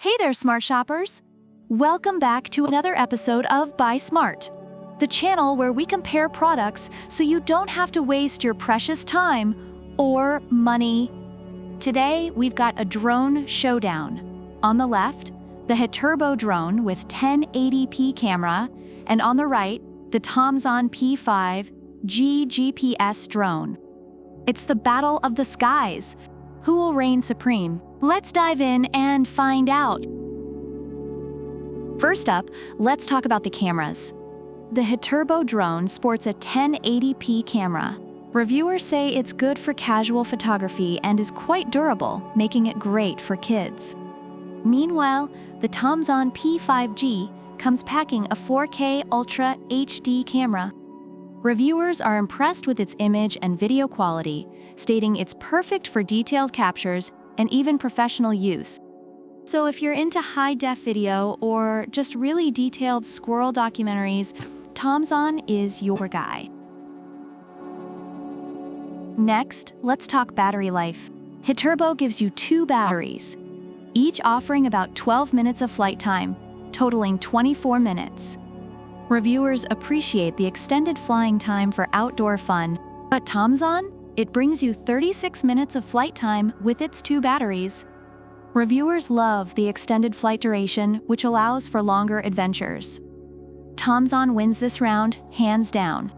Hey there, smart shoppers! Welcome back to another episode of Buy Smart, the channel where we compare products so you don't have to waste your precious time or money. Today, we've got a drone showdown. On the left, the Hiturbo drone with 1080p camera, and on the right, the Tomzon P5G GPS drone. It's the battle of the skies. Who will reign supreme? Let's dive in and find out. First up, let's talk about the cameras. The Hiturbo drone sports a 1080p camera. Reviewers say it's good for casual photography and is quite durable, making it great for kids. Meanwhile, the Tomzon P5G comes packing a 4K Ultra HD camera. Reviewers are impressed with its image and video quality, stating it's perfect for detailed captures and even professional use. So if you're into high-def video or just really detailed squirrel documentaries, Tomzon is your guy. Next, let's talk battery life. Hiturbo gives you 2 batteries, each offering about 12 minutes of flight time, totaling 24 minutes. Reviewers appreciate the extended flying time for outdoor fun, but Tomzon? It brings you 36 minutes of flight time with its 2 batteries. Reviewers love the extended flight duration, which allows for longer adventures. Tomzon wins this round, hands down.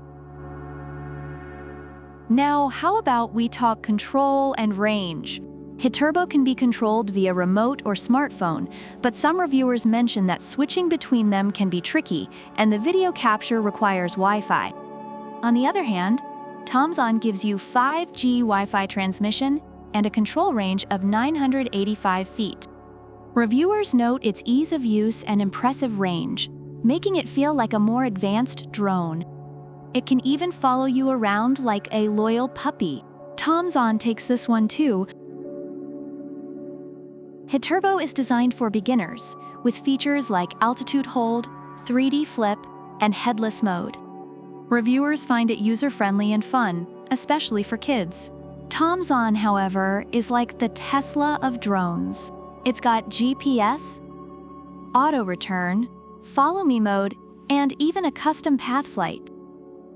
Now, how about we talk control and range? Hiturbo can be controlled via remote or smartphone, but some reviewers mention that switching between them can be tricky, and the video capture requires Wi-Fi. On the other hand, Tomzon gives you 5G Wi-Fi transmission and a control range of 985 feet. Reviewers note its ease of use and impressive range, making it feel like a more advanced drone. It can even follow you around like a loyal puppy. Tomzon takes this one too. Hiturbo is designed for beginners, with features like altitude hold, 3D flip, and headless mode. Reviewers find it user-friendly and fun, especially for kids. Tomzon, however, is like the Tesla of drones. It's got GPS, auto-return, follow-me mode, and even a custom path flight.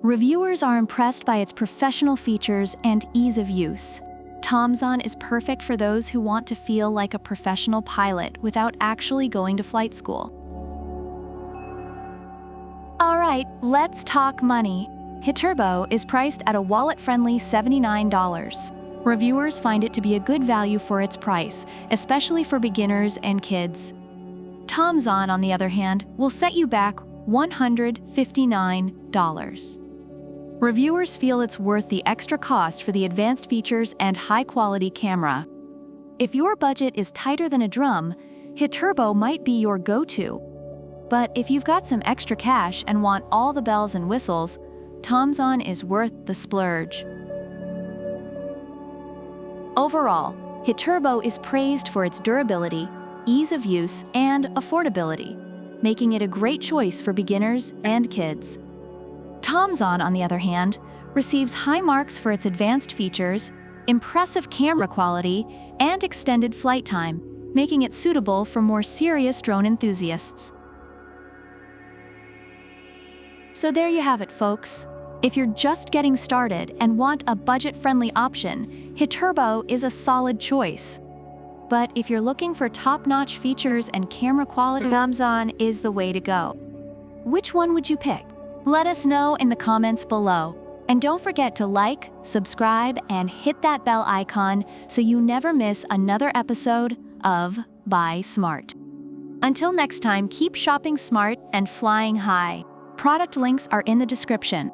Reviewers are impressed by its professional features and ease of use. Tomzon is perfect for those who want to feel like a professional pilot without actually going to flight school. All right, let's talk money. Hiturbo is priced at a wallet-friendly $79. Reviewers find it to be a good value for its price, especially for beginners and kids. Tomzon, on the other hand, will set you back $159. Reviewers feel it's worth the extra cost for the advanced features and high-quality camera. If your budget is tighter than a drum, Hiturbo might be your go-to. But if you've got some extra cash and want all the bells and whistles, Tomzon is worth the splurge. Overall, Hiturbo is praised for its durability, ease of use, and affordability, making it a great choice for beginners and kids. Tomzon, on the other hand, receives high marks for its advanced features, impressive camera quality, and extended flight time, making it suitable for more serious drone enthusiasts. So there you have it, folks. If you're just getting started and want a budget-friendly option, Hiturbo is a solid choice. But if you're looking for top-notch features and camera quality, Tomzon is the way to go. Which one would you pick? Let us know in the comments below. And don't forget to like, subscribe, and hit that bell icon so you never miss another episode of Buy Smart. Until next time, keep shopping smart and flying high. Product links are in the description.